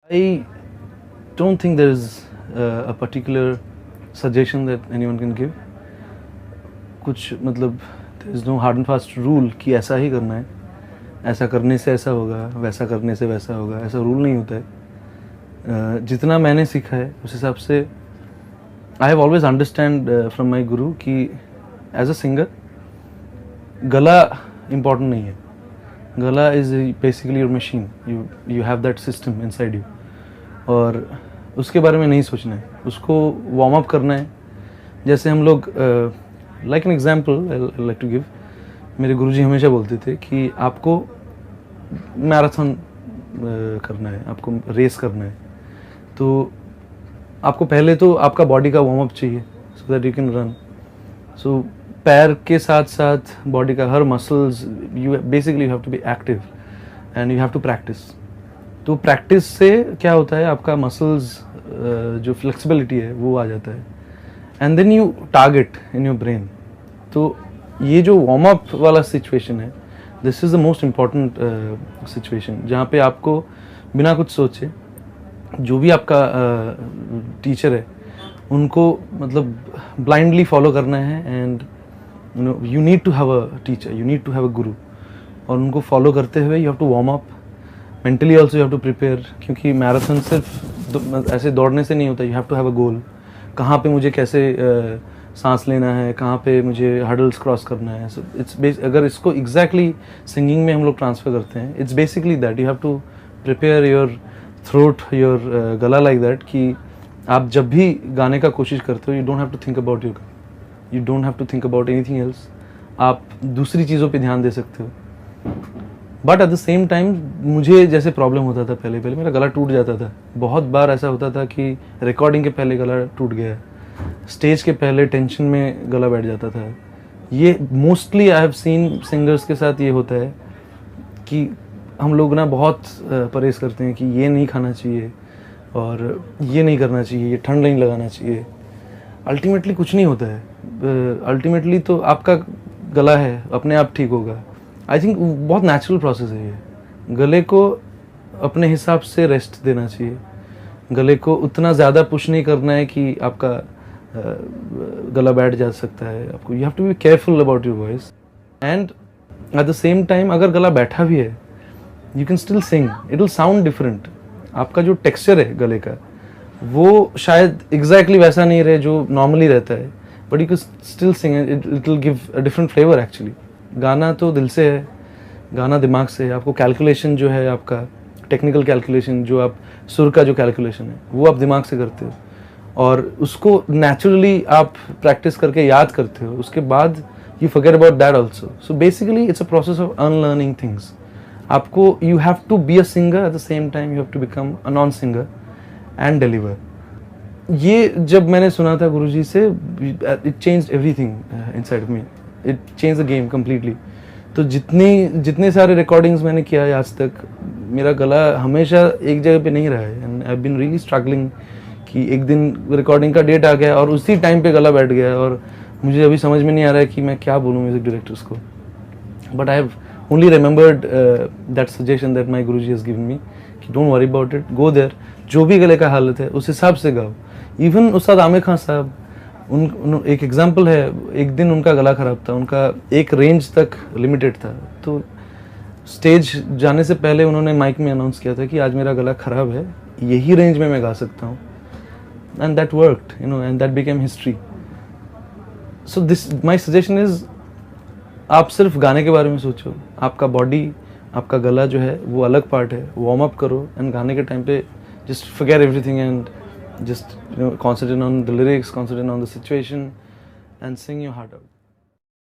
I don't think there is a particular suggestion that anyone can give. कुछ मतलब there is no hard and fast rule कि ऐसा ही करना है, ऐसा करने से ऐसा होगा, वैसा करने से वैसा होगा, ऐसा रूल नहीं होता है। जितना मैंने सीखा है उस हिसाब से I have always understand from my guru कि as a singer गला important नहीं है, गला is basically your machine, you have that system inside you, और उसके बारे में नहीं सोचना है, उसको वार्म अप करना है। जैसे हम लोग like an example I like to give, मेरे गुरुजी हमेशा बोलते थे कि आपको मैराथन करना है, आपको रेस करना है, तो आपको पहले तो आपका बॉडी का वार्म अप चाहिए so that you can run. So पैर के साथ साथ बॉडी का हर muscles, you basically you have to be active and you have to practice. तो प्रैक्टिस से क्या होता है, आपका मसल्स जो फ्लेक्सिबिलिटी है वो आ जाता है, and then you target in your brain. तो ये जो वार्म अप वाला सिचुएशन है, this is the most important situation, जहाँ पे आपको बिना कुछ सोचे जो भी आपका टीचर है उनको मतलब ब्लाइंडली फॉलो करना है, and you need to have a teacher, you need to have a guru, और उनको फॉलो करते हुए you have to warm up mentally also, you have to prepare, क्योंकि मैराथन सिर्फ ऐसे दौड़ने से नहीं होता, you have to have a goal, कहाँ पे मुझे कैसे सांस लेना है, कहाँ पे मुझे हर्डल्स क्रॉस करना है। सो इट्स अगर इसको एग्जैक्टली सिंगिंग में हम लोग ट्रांसफर करते हैं, it's basically that you have to prepare your throat, your गला लाइक दैट, कि आप जब भी गाने का कोशिश करते हो you don't have to think about your, you don't have to think about anything else, आप दूसरी चीज़ों पे ध्यान दे सकते हो। But at the same time मुझे जैसे प्रॉब्लम होता था, पहले मेरा गला टूट जाता था, बहुत बार ऐसा होता था कि रिकॉर्डिंग के पहले गला टूट गया, स्टेज के पहले टेंशन में गला बैठ जाता था। ये mostly I have seen singers के साथ ये होता है कि हम लोग ना बहुत परहेज करते हैं कि ये नहीं खाना चाहिए और ये नहीं करना चाहिए, ये ठंड नहीं लगाना चाहिए। अल्टीमेटली कुछ नहीं होता है, अल्टीमेटली तो आपका गला है अपने आप ठीक होगा। आई थिंक बहुत नेचुरल प्रोसेस है ये। गले को अपने हिसाब से रेस्ट देना चाहिए, गले को उतना ज़्यादा पुश नहीं करना है कि आपका गला बैठ जा सकता है। आपको you have to be careful about your voice, and at the same time अगर गला बैठा भी है you can still sing, it will sound different. आपका जो टेक्सचर है गले का वो शायद एग्जैक्टली वैसा नहीं रहे जो नॉर्मली रहता है, but you can still sing, it will give a different flavour actually. गाना तो दिल से है, गाना दिमाग से है। आपको कैलकुलेशन जो है, आपका टेक्निकल कैलकुलेशन, जो आप सुर का जो कैलकुलेशन है वो आप दिमाग से करते हो, और उसको नेचुरली आप प्रैक्टिस करके याद करते हो, उसके बाद you forget about that also. So basically it's a process of unlearning things. आपको you have to be a singer, at the same time you have to become a non singer and deliver. ये जब मैंने सुना था गुरुजी से, it changed everything inside me, it change the game completely. तो जितने सारे रिकॉर्डिंग्स मैंने किया है आज तक, मेरा गला हमेशा एक जगह पे नहीं रहा है, and I have been really struggling कि एक दिन रिकॉर्डिंग का डेट आ गया और उसी टाइम पे गला बैठ गया, और मुझे अभी समझ में नहीं आ रहा है कि मैं क्या बोलूँ म्यूजिक डायरेक्टर्स को। But I have only remembered that suggestion that my guruji has given me कि don't worry about it, go there, जो भी गले का हालत है उस हिसाब से गाओ। इवन उस्ताद आमिर खान साहब, उन एक एग्जाम्पल है, एक दिन उनका गला ख़राब था, उनका एक रेंज तक लिमिटेड था, तो स्टेज जाने से पहले उन्होंने माइक में अनाउंस किया था कि आज मेरा गला ख़राब है, यही रेंज में मैं गा सकता हूँ, and that worked, and that became history. So this my suggestion is, आप सिर्फ गाने के बारे में सोचो, आपका बॉडी, आपका गला जो है वो अलग पार्ट है, वार्म अप करो, एंड गाने के टाइम पे just forget everything and just concentrate on the lyrics, concentrate on the situation, and sing your heart out.